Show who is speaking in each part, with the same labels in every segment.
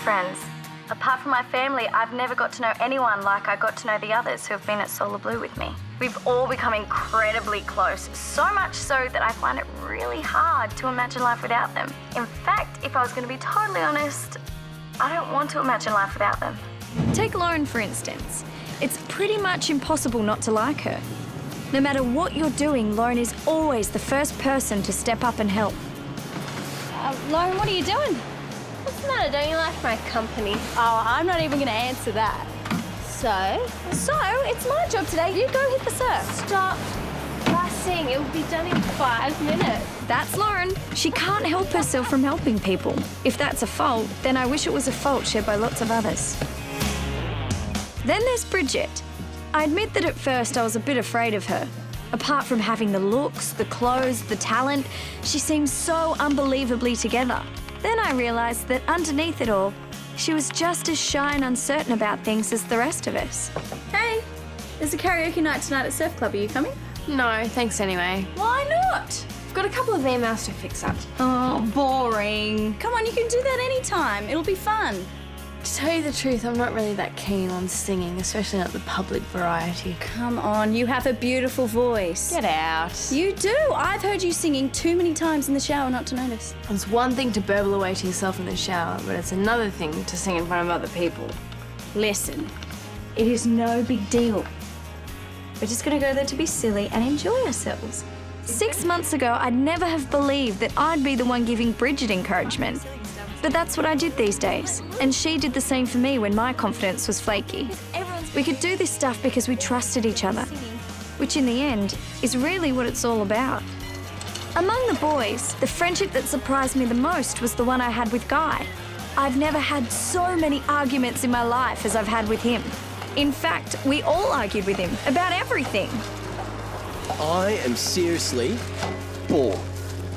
Speaker 1: friends. Apart from my family, I've never got to know anyone like I got to know the others who have been at Solar Blue with me. We've all become incredibly close, so much so that I find it really hard to imagine life without them. In fact, if I was going to be totally honest, I don't want to imagine life without them.
Speaker 2: Take Lauren, for instance. It's pretty much impossible not to like her. No matter what you're doing, Lauren is always the first person to step up and help.
Speaker 3: Lauren, what are you doing?
Speaker 4: What's the matter? Don't you like my company?
Speaker 3: Oh, I'm not even going to answer that.
Speaker 4: So?
Speaker 3: So, it's my job today. You go hit the surf.
Speaker 4: Stop fussing. It will be done in 5 minutes.
Speaker 2: That's Lauren. She can't help herself from helping people. If that's a fault, then I wish it was a fault shared by lots of others. Then there's Bridget. I admit that at first I was a bit afraid of her. Apart from having the looks, the clothes, the talent, she seemed so unbelievably together. Then I realised that underneath it all, she was just as shy and uncertain about things as the rest of us.
Speaker 3: Hey, there's a karaoke night tonight at Surf Club. Are you coming?
Speaker 4: No, thanks anyway.
Speaker 3: Why not?
Speaker 4: I've got a couple of emails to fix up.
Speaker 3: Oh, boring. Come on, you can do that anytime. It'll be fun.
Speaker 4: To tell you the truth, I'm not really that keen on singing, especially not the public variety.
Speaker 3: Come on, you have a beautiful voice.
Speaker 4: Get out.
Speaker 3: You do. I've heard you singing too many times in the shower not to notice.
Speaker 4: It's one thing to burble away to yourself in the shower, but it's another thing to sing in front of other people.
Speaker 2: Listen, it is no big deal. We're just going to go there to be silly and enjoy ourselves. 6 months ago, I'd never have believed that I'd be the one giving Bridget encouragement. But that's what I did these days. And she did the same for me when my confidence was flaky. We could do this stuff because we trusted each other, which in the end is really what it's all about. Among the boys, the friendship that surprised me the most was the one I had with Guy. I've never had so many arguments in my life as I've had with him. In fact, we all argued with him about everything.
Speaker 5: I am seriously bored.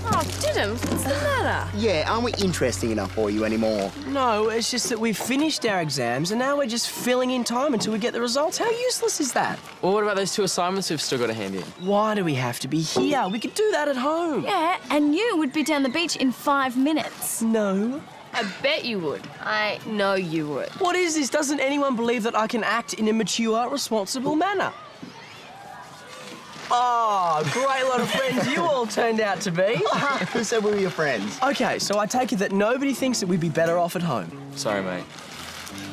Speaker 4: Oh, Diddums, what's the matter?
Speaker 6: Yeah, aren't we interesting enough for you anymore?
Speaker 5: No, it's just that we've finished our exams and now we're just filling in time until we get the results. How useless is that?
Speaker 7: Well, what about those 2 assignments we've still got to hand in?
Speaker 5: Why do we have to be here? We could do that at home.
Speaker 2: Yeah, and you would be down the beach in 5 minutes.
Speaker 5: No.
Speaker 4: I bet you would. I know you would.
Speaker 5: What is this? Doesn't anyone believe that I can act in a mature, responsible manner? Oh, great lot of friends you all turned out to be.
Speaker 6: Who said we were your friends?
Speaker 5: OK, so I take it that nobody thinks that we'd be better off at home.
Speaker 7: Sorry, mate.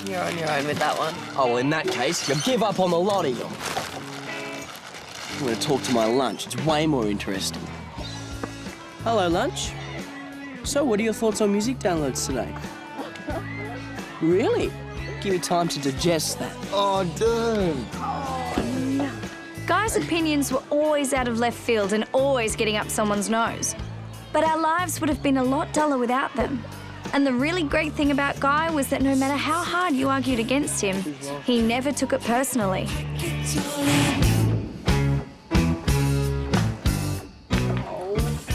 Speaker 4: You're on your own with that one.
Speaker 5: Oh, well, in that case, you give up on the lot of you. I'm going to talk to my lunch. It's way more interesting. Hello, lunch. So, what are your thoughts on music downloads today? Really? Give me time to digest that.
Speaker 6: Oh, dude.
Speaker 2: Guy's opinions were always out of left field and always getting up someone's nose. But our lives would have been a lot duller without them. And the really great thing about Guy was that no matter how hard you argued against him, he never took it personally.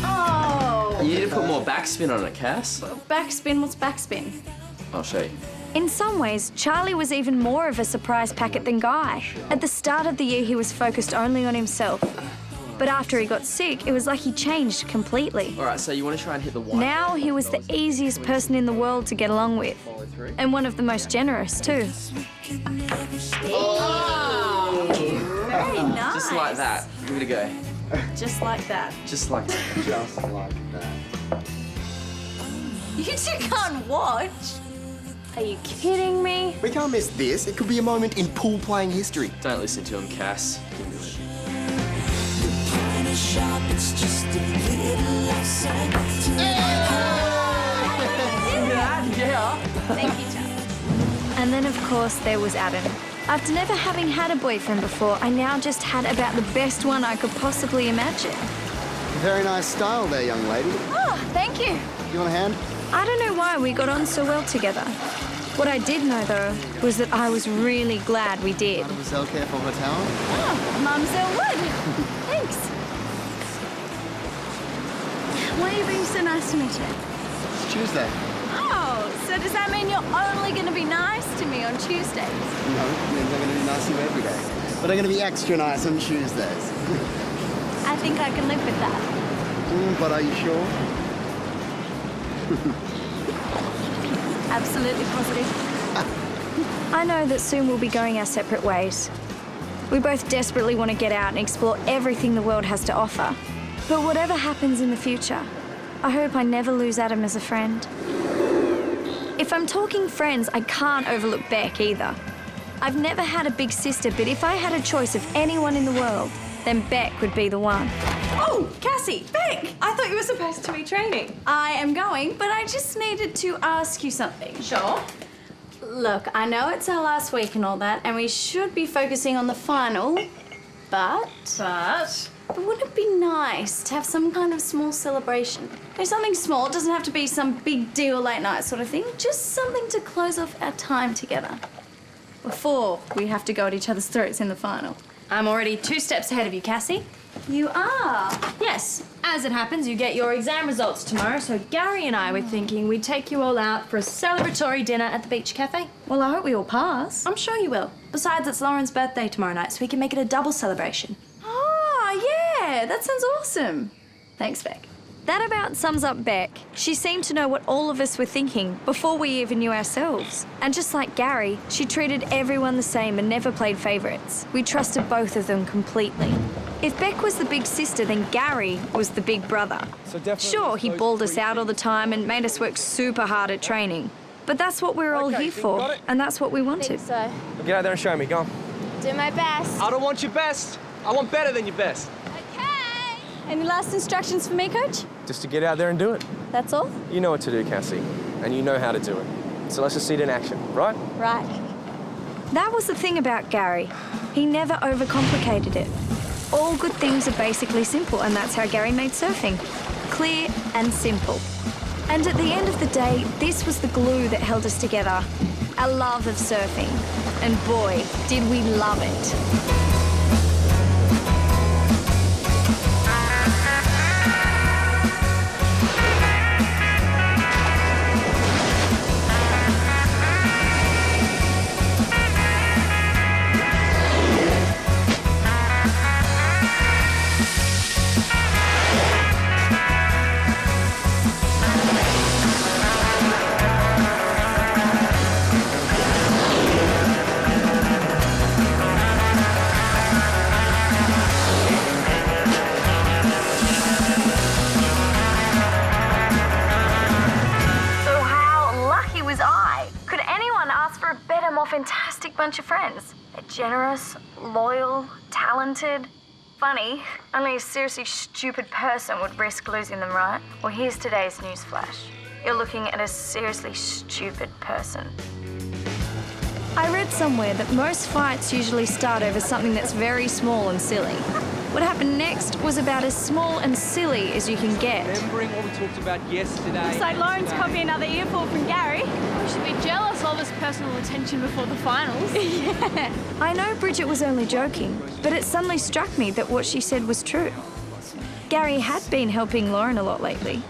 Speaker 3: Oh.
Speaker 7: You need to put more backspin on it, Cass.
Speaker 3: Backspin? What's backspin?
Speaker 7: I'll show you.
Speaker 2: In some ways, Charlie was even more of a surprise packet than Guy. At the start of the year, he was focused only on himself. But after he got sick, it was like he changed completely.
Speaker 7: All right, so you want to try and hit the white.
Speaker 2: Now he was the easiest person in the world to get along with. And one of the most generous, too.
Speaker 3: Oh. Very nice.
Speaker 7: Just like that. Give it a go.
Speaker 3: Just like that.
Speaker 7: Just like that.
Speaker 6: Just like that.
Speaker 3: You two can't watch.
Speaker 4: Are you kidding me?
Speaker 6: We can't miss this. It could be a moment in pool playing history.
Speaker 7: Don't listen to him, Cass. You can do it.
Speaker 5: Yeah.
Speaker 3: Thank you, Charlie.
Speaker 2: And then, of course, there was Adam. After never having had a boyfriend before, I now just had about the best one I could possibly imagine.
Speaker 6: Very nice style there, young lady.
Speaker 2: Oh, thank you.
Speaker 6: You want a hand?
Speaker 2: I don't know why we got on so well together. What I did know, though, was that I was really glad we did.
Speaker 6: Mademoiselle Careful Hotel.
Speaker 3: Oh, Mademoiselle Wood. Thanks. Why are you being so nice to me today?
Speaker 6: It's Tuesday.
Speaker 3: Oh, so does that mean you're only going to be nice to me on Tuesdays?
Speaker 6: No, it means I'm going to be nice to you every day. But I'm going to be extra nice on Tuesdays.
Speaker 3: I think I can live with that.
Speaker 6: But are you sure?
Speaker 3: I absolutely positive.
Speaker 2: I know that soon we'll be going our separate ways. We both desperately want to get out and explore everything the world has to offer. But whatever happens in the future, I hope I never lose Adam as a friend. If I'm talking friends, I can't overlook Beck either. I've never had a big sister, but if I had a choice of anyone in the world, then Beck would be the one.
Speaker 3: Oh, Cassie, Beck! I thought you were supposed to be training. I am going, but I just needed to ask you something.
Speaker 2: Sure. Look, I know it's our last week and all that, and we should be focusing on the final, but wouldn't it be nice to have some kind of small celebration? There's something small, it doesn't have to be some big deal late night sort of thing, just something to close off our time together before we have to go at each other's throats in the final.
Speaker 3: I'm already 2 steps ahead of you, Cassie.
Speaker 2: You are?
Speaker 3: Yes, as it happens, you get your exam results tomorrow, so Gary and I were thinking we'd take you all out for a celebratory dinner at the beach cafe.
Speaker 2: Well, I hope we all pass.
Speaker 3: I'm sure you will. Besides, it's Lauren's birthday tomorrow night, so we can make it a double celebration.
Speaker 2: Oh, yeah, that sounds awesome. Thanks, Beck. That about sums up Beck. She seemed to know what all of us were thinking before we even knew ourselves. And just like Gary, she treated everyone the same and never played favourites. We trusted both of them completely. If Beck was the big sister, then Gary was the big brother. Sure, he bawled us out all the time and made us work super hard at training. But that's what we were all here for, and that's what we wanted.
Speaker 8: So,
Speaker 9: Get out there and show me, go on.
Speaker 8: do my best.
Speaker 9: I don't want your best. I want better than your best.
Speaker 8: Okay.
Speaker 3: Any last instructions for me, Coach?
Speaker 9: Just to get out there and do it.
Speaker 3: That's all?
Speaker 9: You know what to do, Cassie, and you know how to do it. So let's just see it in action, right?
Speaker 3: Right.
Speaker 2: That was the thing about Gary. He never overcomplicated it. All good things are basically simple, and that's how Gary made surfing. Clear and simple. And at the end of the day, this was the glue that held us together. Our love of surfing. And boy, did we love it.
Speaker 1: Fantastic bunch of friends. They're generous, loyal, talented, funny. Only a seriously stupid person would risk losing them, right? Well, here's today's newsflash. You're looking at a seriously stupid person.
Speaker 2: I read somewhere that most fights usually start over something that's very small and silly. What happened next was about as small and silly as you can get.
Speaker 9: Remembering what we talked about yesterday.
Speaker 3: Looks like Lauren's copying another earful from Gary.
Speaker 4: We should be jealous of all this personal attention before the finals.
Speaker 2: Yeah. I know Bridget was only joking, but it suddenly struck me that what she said was true. Gary had been helping Lauren a lot lately.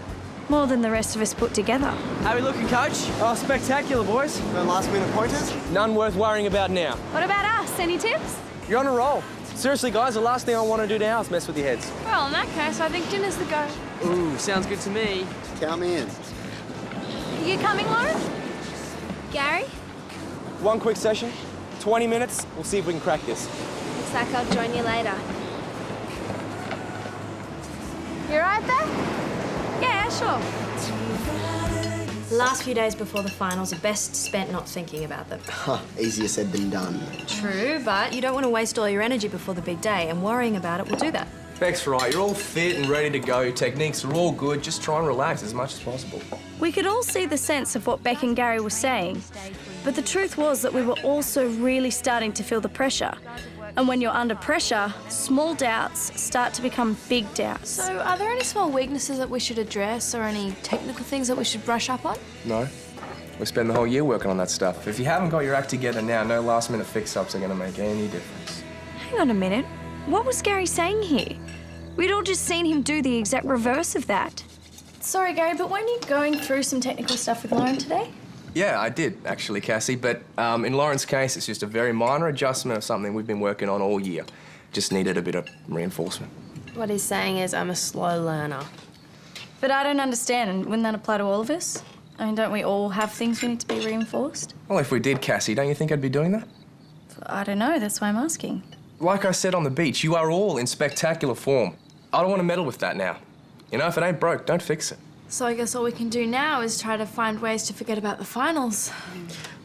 Speaker 2: More than the rest of us put together.
Speaker 9: How are we looking, Coach? Oh, spectacular, boys.
Speaker 6: No last-minute pointers?
Speaker 9: None worth worrying about now.
Speaker 3: What about us? Any tips?
Speaker 9: You're on a roll. Seriously, guys, the last thing I want to do now is mess with your heads.
Speaker 4: Well, in that case, I think dinner's the go.
Speaker 7: Ooh, sounds good to me.
Speaker 6: Count me in.
Speaker 3: You coming, Lauren? Gary?
Speaker 9: One quick session, 20 minutes. We'll see if we can crack this.
Speaker 8: Looks like I'll join you later.
Speaker 3: You right there? Yeah, sure.
Speaker 10: The last few days before the finals are best spent not thinking about them.
Speaker 6: Huh, easier said than done.
Speaker 10: True, but you don't want to waste all your energy before the big day, and worrying about it will do that.
Speaker 11: Beck's right. You're all fit and ready to go. Your techniques are all good. Just try and relax as much as possible.
Speaker 2: We could all see the sense of what Beck and Gary were saying, but the truth was that we were also really starting to feel the pressure. And when you're under pressure, small doubts start to become big doubts.
Speaker 4: So, are there any small weaknesses that we should address or any technical things that we should brush up on?
Speaker 11: No. We spend the whole year working on that stuff. If you haven't got your act together now, no last-minute fix-ups are going to make any difference.
Speaker 2: Hang on a minute. What was Gary saying here? We'd all just seen him do the exact reverse of that.
Speaker 3: Sorry, Gary, but weren't you going through some technical stuff with Lauren today?
Speaker 11: Yeah, I did, actually, Cassie. But in Lauren's case, it's just a very minor adjustment of something we've been working on all year. Just needed a bit of reinforcement.
Speaker 10: What he's saying is I'm a slow learner.
Speaker 2: But I don't understand. Wouldn't that apply to all of us? I mean, don't we all have things we need to be reinforced?
Speaker 11: Well, if we did, Cassie, don't you think I'd be doing that?
Speaker 2: I don't know, that's why I'm asking.
Speaker 11: Like I said on the beach, you are all in spectacular form. I don't want to meddle with that now. You know, if it ain't broke, don't fix it.
Speaker 4: So I guess all we can do now is try to find ways to forget about the finals.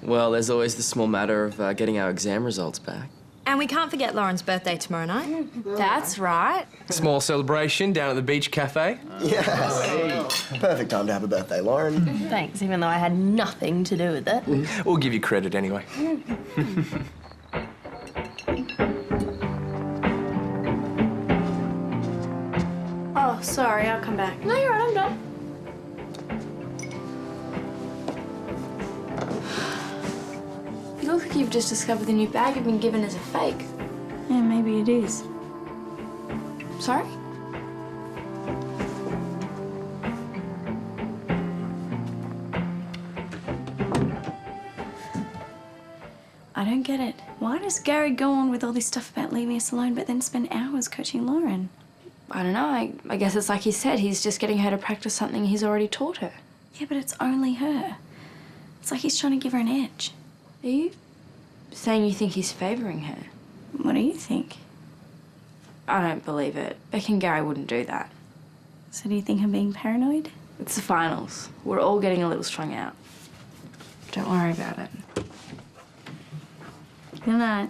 Speaker 7: Well, there's always the small matter of getting our exam results back.
Speaker 10: And we can't forget Lauren's birthday tomorrow night.
Speaker 4: That's right.
Speaker 11: Small celebration down at the beach cafe.
Speaker 6: Yes. Perfect time to have a birthday, Lauren.
Speaker 8: Thanks, even though I had nothing to do with it.
Speaker 11: We'll give you credit anyway.
Speaker 2: Oh, sorry, I'll come back.
Speaker 4: No, you're right, I'm done. You look like you've just discovered the new bag you've been given as a fake.
Speaker 2: Yeah, maybe it is.
Speaker 4: Sorry?
Speaker 2: I don't get it. Why does Gary go on with all this stuff about leaving us alone but then spend hours coaching Lauren?
Speaker 4: I don't know. I guess it's like he said, he's just getting her to practice something he's already taught her.
Speaker 2: Yeah, but it's only her. It's like he's trying to give her an edge.
Speaker 4: Are you saying you think he's favouring her?
Speaker 2: What do you think?
Speaker 4: I don't believe it. Beck and Gary wouldn't do that.
Speaker 2: So do you think I'm being paranoid?
Speaker 4: It's the finals. We're all getting a little strung out. Don't worry about it.
Speaker 2: Good night.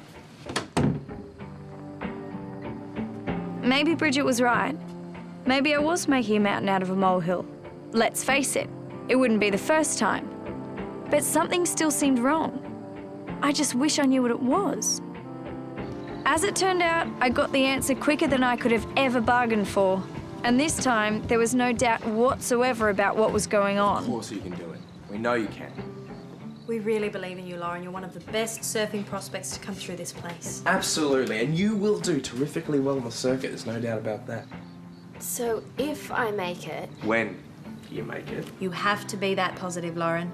Speaker 2: Maybe Bridget was right. Maybe I was making a mountain out of a molehill. Let's face it, it wouldn't be the first time. But something still seemed wrong. I just wish I knew what it was. As it turned out, I got the answer quicker than I could have ever bargained for. And this time, there was no doubt whatsoever about what was going
Speaker 11: Of
Speaker 2: on.
Speaker 11: course you can do it. We know you can.
Speaker 10: We really believe in you, Lauren. You're one of the best surfing prospects to come through this place.
Speaker 11: Absolutely, and you will do terrifically well on the circuit, there's no doubt about that.
Speaker 8: So if I make it...
Speaker 11: When you make it.
Speaker 10: You have to be that positive, Lauren.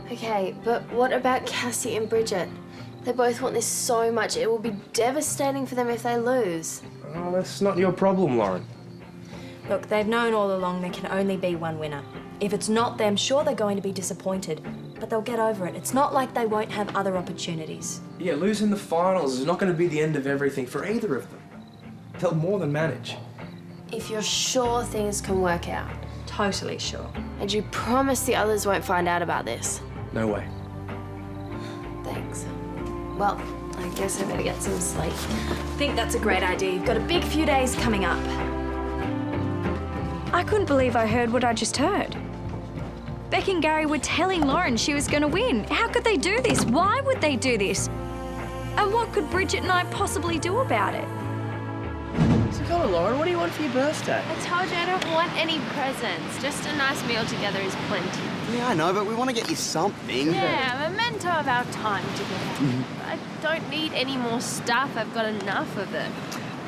Speaker 8: Okay, but what about Cassie and Bridget? They both want this so much. It will be devastating for them if they lose.
Speaker 11: Oh, that's not your problem, Lauren.
Speaker 10: Look, they've known all along there can only be one winner. If it's not them, sure they're going to be disappointed, but they'll get over it. It's not like they won't have other opportunities.
Speaker 11: Yeah, losing the finals is not going to be the end of everything for either of them. They'll more than manage.
Speaker 8: If you're sure things can work out.
Speaker 10: Totally sure.
Speaker 8: And you promise the others won't find out about this.
Speaker 11: No way.
Speaker 8: Thanks. Well, I guess I better get some sleep.
Speaker 10: I think that's a great idea. You've got a big few days coming up.
Speaker 2: I couldn't believe I heard what I just heard. Beck and Gary were telling Lauren she was going to win. How could they do this? Why would they do this? And what could Bridget and I possibly do about it?
Speaker 5: So come on, Lauren, what do you want for your birthday?
Speaker 8: I told you I don't want any presents. Just a nice meal together is plenty.
Speaker 6: Yeah, I know, but we want to get you something.
Speaker 8: Yeah, a memento of our time together. I don't need any more stuff. I've got enough of it.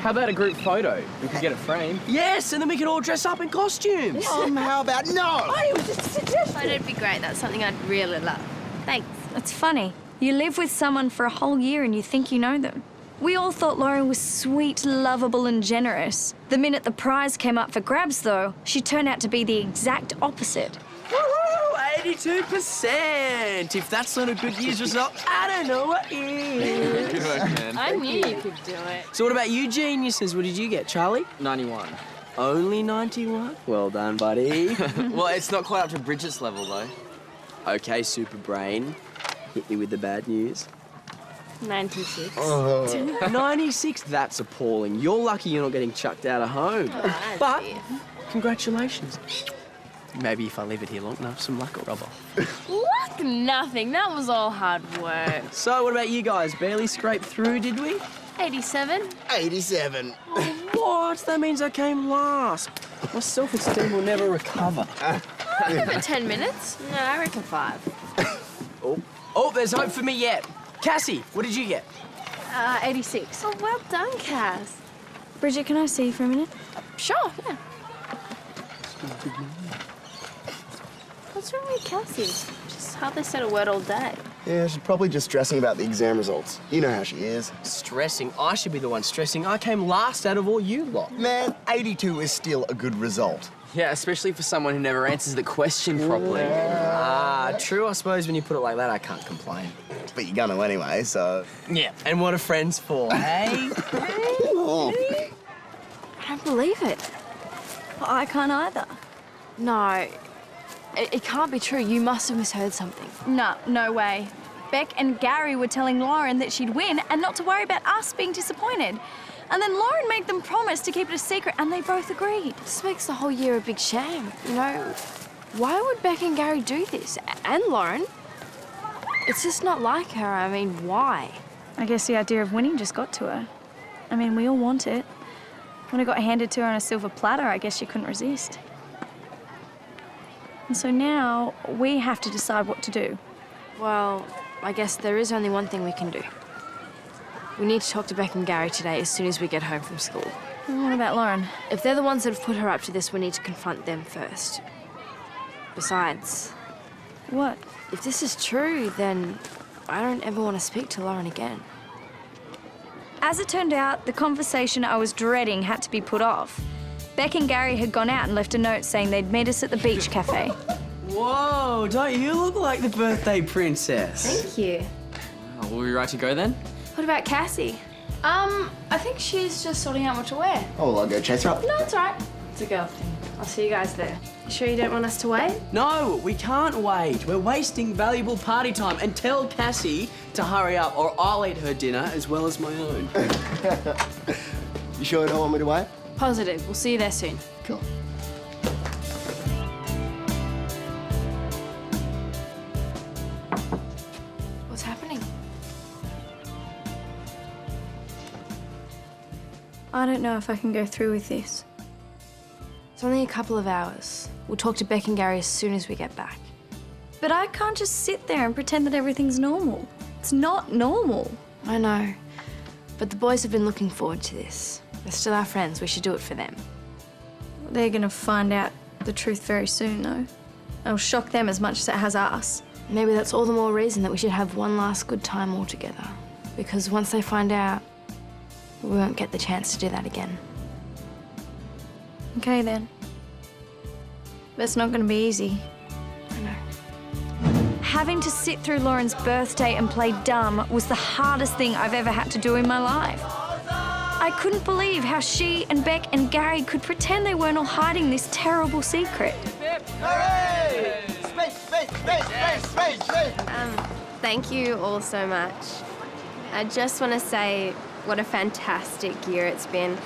Speaker 7: How about a group photo? We could get it framed.
Speaker 5: Yes, and then we can all dress up in costumes.
Speaker 6: How about no?
Speaker 8: It was just a suggestion. Oh, it'd be great. That's something I'd really love. Thanks.
Speaker 2: It's funny. You live with someone for a whole year and you think you know them. We all thought Lauren was sweet, lovable and generous. The minute the prize came up for grabs, though, she turned out to be the exact opposite.
Speaker 5: Woohoo! 82%! If that's not a good year's result, I don't know what is.
Speaker 7: Good work, man.
Speaker 8: I knew you could do it.
Speaker 5: So what about you geniuses? What did you get, Charlie?
Speaker 7: 91.
Speaker 5: Only 91? Well done, buddy.
Speaker 7: Well, it's not quite up to Bridget's level, though.
Speaker 5: Okay, super brain. Hit me with the bad news.
Speaker 8: 96.
Speaker 5: 96? That's appalling. You're lucky you're not getting chucked out of home. But congratulations. Maybe if I leave it here long enough, some luck will rub off.
Speaker 8: Luck nothing. That was all hard work.
Speaker 5: So what about you guys? Barely scraped through, did we?
Speaker 8: 87.
Speaker 6: 87.
Speaker 5: What? That means I came last. My self-esteem will never recover.
Speaker 8: Give it 10 minutes. No, I reckon 5.
Speaker 5: Oh, there's hope for me yet. Cassie, what did you get?
Speaker 8: 86. Oh, well done, Cass.
Speaker 2: Bridget, can I see you for a minute?
Speaker 8: Sure, yeah. What's wrong with Cassie? Just hardly said a word all day.
Speaker 6: Yeah, she's probably just stressing about the exam results. You know how she is.
Speaker 5: Stressing? I should be the one stressing. I came last out of all you lot.
Speaker 6: Man, 82 is still a good result.
Speaker 7: Yeah, especially for someone who never answers the question properly. True, I suppose when you put it like that, I can't complain.
Speaker 6: But you're gonna anyway, so...
Speaker 7: Yeah, and what are friends for, hey?
Speaker 8: I don't believe it.
Speaker 2: Well, I can't either.
Speaker 8: No, it can't be true. You must have misheard something.
Speaker 2: No, no way. Beck and Gary were telling Lauren that she'd win and not to worry about us being disappointed. And then Lauren made them promise to keep it a secret, and they both agreed.
Speaker 8: This makes the whole year a big sham, you know? Why would Beck and Gary do this? And Lauren? It's just not like her. I mean, why?
Speaker 2: I guess the idea of winning just got to her. I mean, we all want it. When it got handed to her on a silver platter, I guess she couldn't resist. And so now we have to decide what to do.
Speaker 8: Well, I guess there is only one thing we can do. We need to talk to Beck and Gary today as soon as we get home from school.
Speaker 2: What about Lauren?
Speaker 8: If they're the ones that have put her up to this, we need to confront them first. Besides...
Speaker 2: What?
Speaker 8: If this is true, then I don't ever want to speak to Lauren again.
Speaker 2: As it turned out, the conversation I was dreading had to be put off. Beck and Gary had gone out and left a note saying they'd meet us at the beach cafe.
Speaker 5: Whoa, don't you look like the birthday princess?
Speaker 8: Thank you.
Speaker 7: Oh, will we right to go then?
Speaker 8: What about Cassie?
Speaker 4: I think she's just sorting out what to wear.
Speaker 6: Oh, well, I'll go chase her up.
Speaker 4: No, it's all right. It's a girl thing. I'll see you guys there. You sure you don't want us to wait?
Speaker 5: No, we can't wait. We're wasting valuable party time. And tell Cassie to hurry up or I'll eat her dinner as well as my own.
Speaker 6: You sure you don't want me to wait?
Speaker 8: Positive. We'll see you there soon.
Speaker 6: Cool.
Speaker 8: What's happening?
Speaker 2: I don't know if I can go through with this.
Speaker 8: It's only a couple of hours. We'll talk to Beck and Gary as soon as we get back.
Speaker 2: But I can't just sit there and pretend that everything's normal. It's not normal.
Speaker 8: I know. But the boys have been looking forward to this. They're still our friends. We should do it for them.
Speaker 2: They're gonna find out the truth very soon, though. It'll shock them as much as it has us.
Speaker 8: Maybe that's all the more reason that we should have one last good time all together. Because once they find out, we won't get the chance to do that again.
Speaker 2: Okay, then. But it's not gonna be easy.
Speaker 8: I know.
Speaker 2: Having to sit through Lauren's birthday and play dumb was the hardest thing I've ever had to do in my life. I couldn't believe how she and Beck and Gary could pretend they weren't all hiding this terrible secret.
Speaker 6: Hooray! Space, space, space, space, space, space!
Speaker 12: Thank you all so much. I just want to say what a fantastic year it's been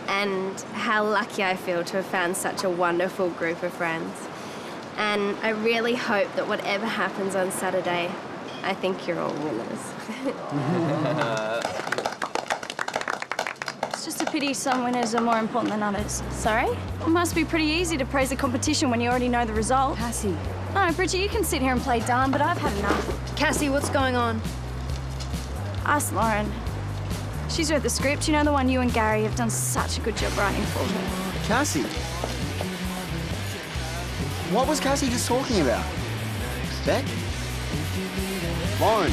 Speaker 12: and how lucky I feel to have found such a wonderful group of friends. And I really hope that whatever happens on Saturday, I think you're all winners.
Speaker 2: It's just a pity some winners are more important than others.
Speaker 12: Sorry?
Speaker 2: It must be pretty easy to praise a competition when you already know the result.
Speaker 8: Cassie.
Speaker 2: No, Bridget, you can sit here and play dumb, but I've had enough.
Speaker 8: Cassie, what's going on?
Speaker 2: Ask Lauren. She's read the script. You know, the one you and Gary have done such a good job writing for her.
Speaker 6: Cassie? What was Cassie just talking about? Beck? Lauren?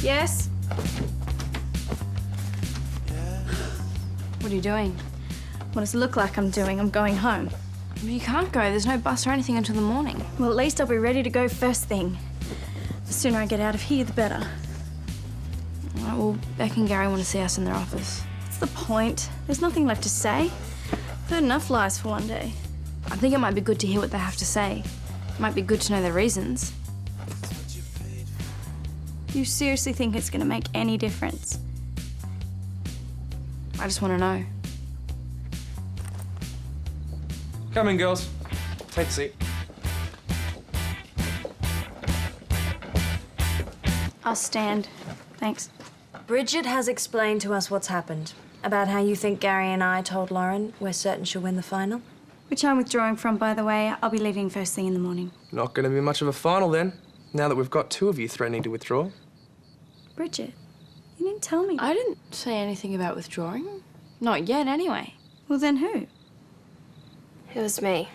Speaker 2: Yes?
Speaker 8: What are you doing?
Speaker 2: What does it look like I'm doing? I'm going home.
Speaker 8: You can't go. There's no bus or anything until the morning.
Speaker 2: Well, at least I'll be ready to go first thing. The sooner I get out of here, the better.
Speaker 8: All right, well, Beck and Gary want to see us in their office.
Speaker 2: What's the point? There's nothing left to say. I've heard enough lies for one day.
Speaker 8: I think it might be good to hear what they have to say. It might be good to know their reasons.
Speaker 2: You seriously think it's going to make any difference?
Speaker 8: I just want to know.
Speaker 9: Come in, girls. Take a seat.
Speaker 2: I'll stand. Thanks.
Speaker 10: Bridget has explained to us what's happened. About how you think Gary and I told Lauren we're certain she'll win the final.
Speaker 2: Which I'm withdrawing from, by the way. I'll be leaving first thing in the morning.
Speaker 11: Not going to be much of a final then, now that we've got two of you threatening to withdraw.
Speaker 2: Bridget, you didn't tell me.
Speaker 8: I didn't say anything about withdrawing. Not yet, anyway.
Speaker 2: Well, then who?
Speaker 12: It was me.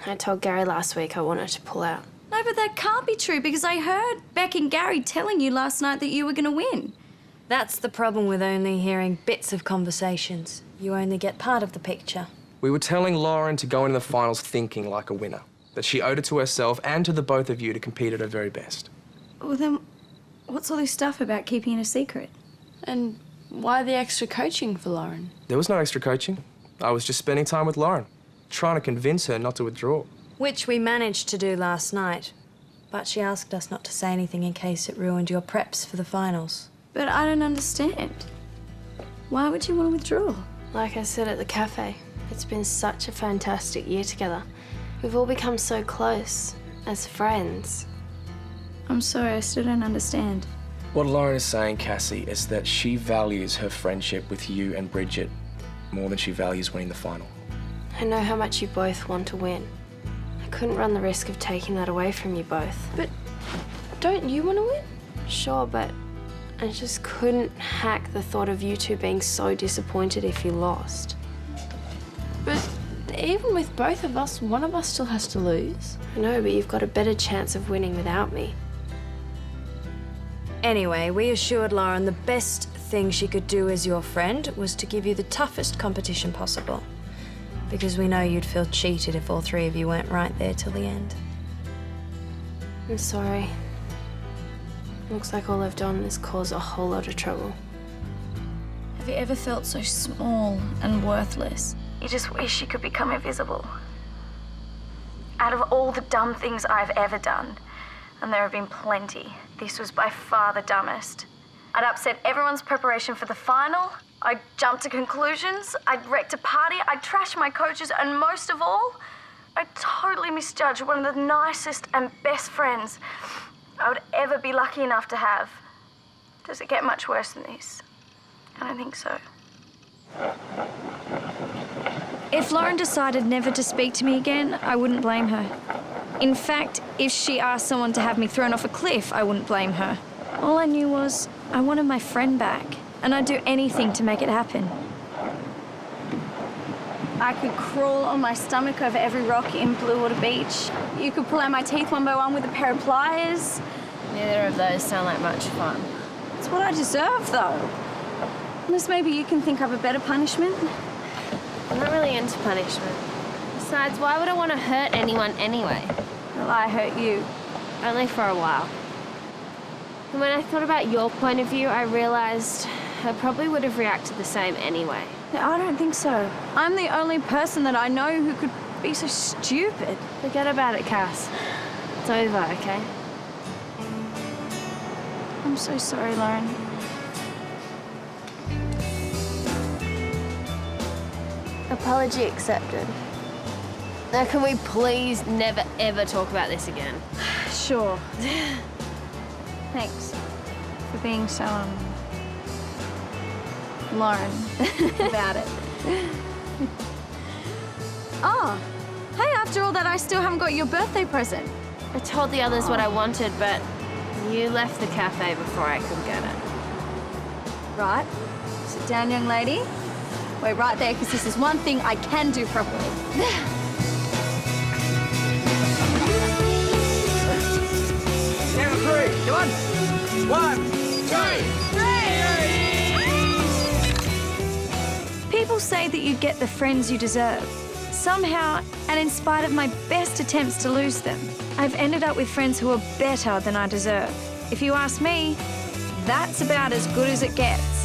Speaker 12: I told Gary last week I wanted to pull out.
Speaker 2: No, but that can't be true because I heard Beck and Gary telling you last night that you were going to win.
Speaker 10: That's the problem with only hearing bits of conversations. You only get part of the picture.
Speaker 11: We were telling Lauren to go into the finals thinking like a winner, that she owed it to herself and to the both of you to compete at her very best.
Speaker 2: Well, then what's all this stuff about keeping it a secret?
Speaker 8: And why the extra coaching for Lauren?
Speaker 11: There was no extra coaching. I was just spending time with Lauren, trying to convince her not to withdraw.
Speaker 10: Which we managed to do last night. But she asked us not to say anything in case it ruined your preps for the finals.
Speaker 2: But I don't understand. Why would you want to withdraw?
Speaker 12: Like I said at the cafe, it's been such a fantastic year together. We've all become so close, as friends.
Speaker 2: I'm sorry, I still don't understand.
Speaker 11: What Lauren is saying, Cassie, is that she values her friendship with you and Bridget more than she values winning the final.
Speaker 12: I know how much you both want to win. I couldn't run the risk of taking that away from you both.
Speaker 8: But don't you want to win?
Speaker 12: Sure, but I just couldn't hack the thought of you two being so disappointed if you lost.
Speaker 8: But even with both of us, one of us still has to lose.
Speaker 12: I know, but you've got a better chance of winning without me.
Speaker 10: Anyway, we assured Lauren the best thing she could do as your friend was to give you the toughest competition possible. Because we know you'd feel cheated if all three of you went right there till the end.
Speaker 12: I'm sorry. Looks like all I've done is cause a whole lot of trouble.
Speaker 2: Have you ever felt so small and worthless? You just wish you could become invisible. Out of all the dumb things I've ever done, and there have been plenty, this was by far the dumbest. I'd upset everyone's preparation for the final, I'd jump to conclusions, I'd wrecked a party, I'd trash my coaches, and most of all, I'd totally misjudged one of the nicest and best friends I would ever be lucky enough to have. Does it get much worse than this? I don't think so. If Lauren decided never to speak to me again, I wouldn't blame her. In fact, if she asked someone to have me thrown off a cliff, I wouldn't blame her. All I knew was I wanted my friend back, and I'd do anything to make it happen. I could crawl on my stomach over every rock in Bluewater Beach. You could pull out my teeth one by one with a pair of pliers.
Speaker 12: Neither of those sound like much fun.
Speaker 2: It's what I deserve, though. Unless maybe you can think of a better punishment.
Speaker 12: I'm not really into punishment. Besides, why would I want to hurt anyone anyway?
Speaker 2: Well, I hurt you.
Speaker 12: Only for a while. And when I thought about your point of view, I realized I probably would have reacted the same anyway.
Speaker 2: No, I don't think so. I'm the only person that I know who could be so stupid.
Speaker 12: Forget about it, Cass. It's over, okay?
Speaker 2: I'm so sorry, Lauren.
Speaker 12: Apology accepted. Now, can we please never, ever talk about this again?
Speaker 2: Sure. Thanks for being so, Lauren about it. Oh, hey, after all that, I still haven't got your birthday present.
Speaker 12: I told the others what I wanted, but you left the cafe before I could get it.
Speaker 2: Right. Sit down, young lady. Wait right there, because this is one thing I can do properly.
Speaker 7: Down 3. Come on. 1, 2, 3.
Speaker 2: People say that you get the friends you deserve. Somehow, and in spite of my best attempts to lose them, I've ended up with friends who are better than I deserve. If you ask me, that's about as good as it gets.